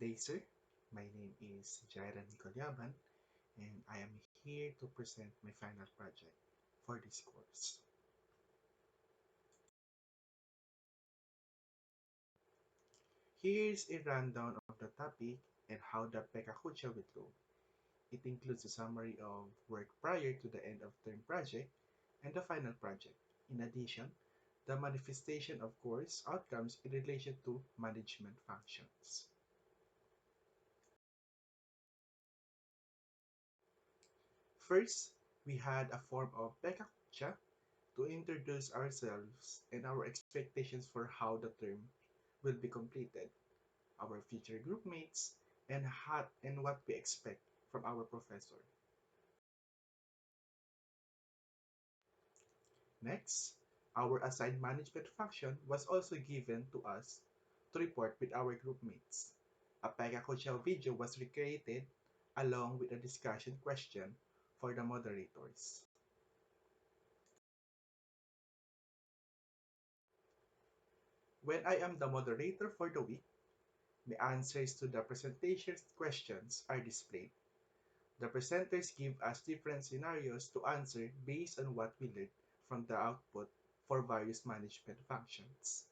day, sir. My name is Jaira Nicolyaban, and I am here to present my final project for this course. Here's a rundown of the topic and how the Pekakucha will go. It includes a summary of work prior to the end of term project and the final project. In addition, the manifestation of course outcomes in relation to management functions. First, we had a form of Pekakucha to introduce ourselves and our expectations for how the term will be completed, our future group mates, and what we expect from our professor. Next, our assigned management function was also given to us to report with our group mates. A Pega video was recreated along with a discussion question for the moderators. When I am the moderator for the week, the answers to the presentation questions are displayed. The presenters give us different scenarios to answer based on what we learned from the output for various management functions.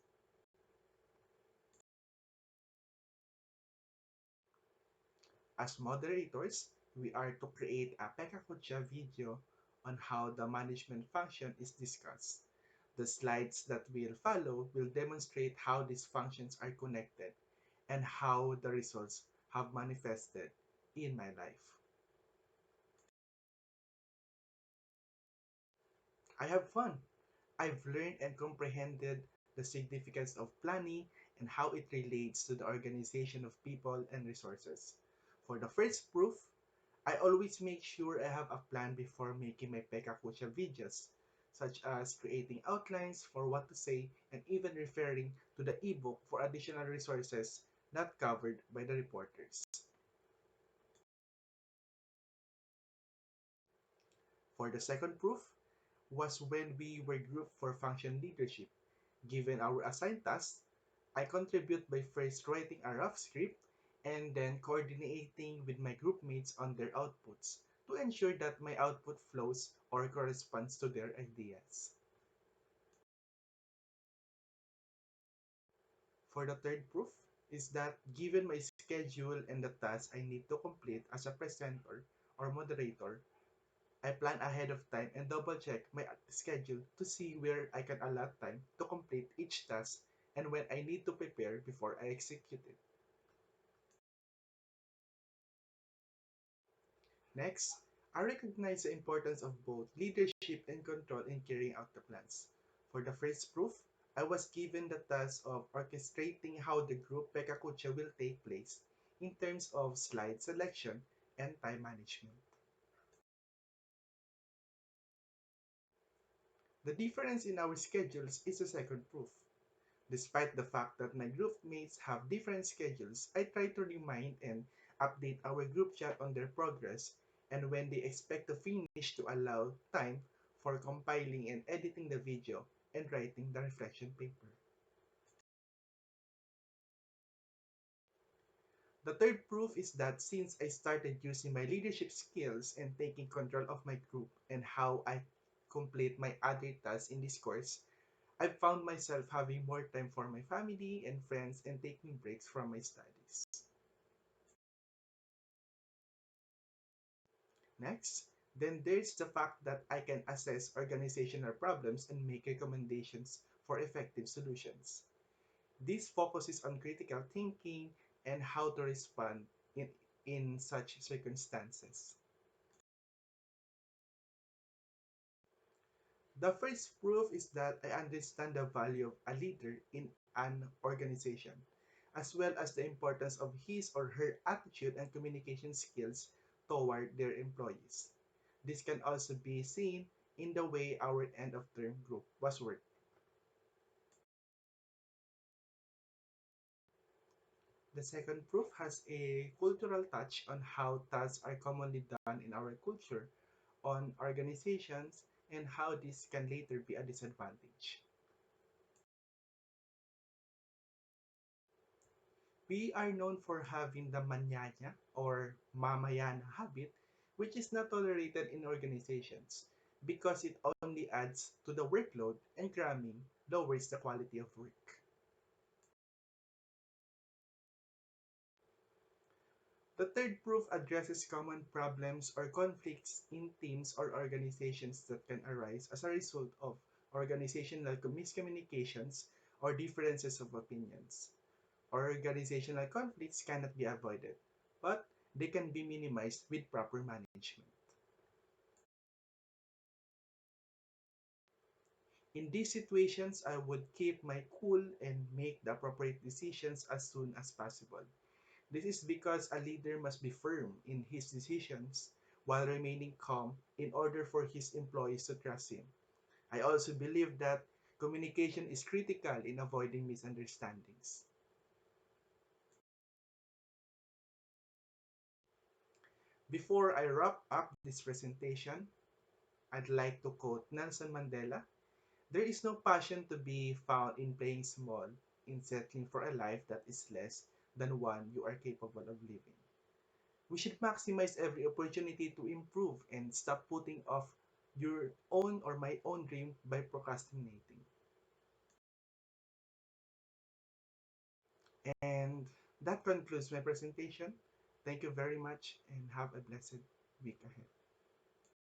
As moderators, we are to create a Pekakucha video on how the management function is discussed. The slides that will follow will demonstrate how these functions are connected and how the results have manifested in my life. I have fun. I've learned and comprehended the significance of planning and how it relates to the organization of people and resources. For the first proof, I always make sure I have a plan before making my Pekakucha videos, such as creating outlines for what to say and even referring to the ebook for additional resources not covered by the reporters. For the second proof was when we were grouped for function leadership. Given our assigned tasks, I contribute by first writing a rough script and then coordinating with my group mates on their outputs to ensure that my output flows or corresponds to their ideas. For the third proof is that given my schedule and the tasks I need to complete as a presenter or moderator, I plan ahead of time and double check my schedule to see where I can allot time to complete each task and when I need to prepare before I execute it. Next, I recognize the importance of both leadership and control in carrying out the plans. For the first proof, I was given the task of orchestrating how the group Pekakucha will take place in terms of slide selection and time management. The difference in our schedules is the second proof. Despite the fact that my group mates have different schedules, I try to remind and update our group chat on their progress and when they expect to finish to allow time for compiling and editing the video and writing the reflection paper. The third proof is that since I started using my leadership skills and taking control of my group and how I complete my other tasks in this course, I've found myself having more time for my family and friends and taking breaks from my studies. Next, then there's the fact that I can assess organizational problems and make recommendations for effective solutions. This focuses on critical thinking and how to respond in such circumstances. The first proof is that I understand the value of a leader in an organization, as well as the importance of his or her attitude and communication skills toward their employees. This can also be seen in the way our end of term group was worked. The second proof has a cultural touch on how tasks are commonly done in our culture, on organizations, and how this can later be a disadvantage. We are known for having the manyanya or mamayana habit, which is not tolerated in organizations because it only adds to the workload and cramming lowers the quality of work. The third proof addresses common problems or conflicts in teams or organizations that can arise as a result of organizational miscommunications or differences of opinions. Organizational conflicts cannot be avoided, but they can be minimized with proper management. In these situations, I would keep my cool and make the appropriate decisions as soon as possible. This is because a leader must be firm in his decisions while remaining calm in order for his employees to trust him. I also believe that communication is critical in avoiding misunderstandings. Before I wrap up this presentation, I'd like to quote Nelson Mandela. There is no passion to be found in playing small, in settling for a life that is less than one you are capable of living. We should maximize every opportunity to improve and stop putting off your own or my own dream by procrastinating. And that concludes my presentation. Thank you very much and have a blessed week ahead.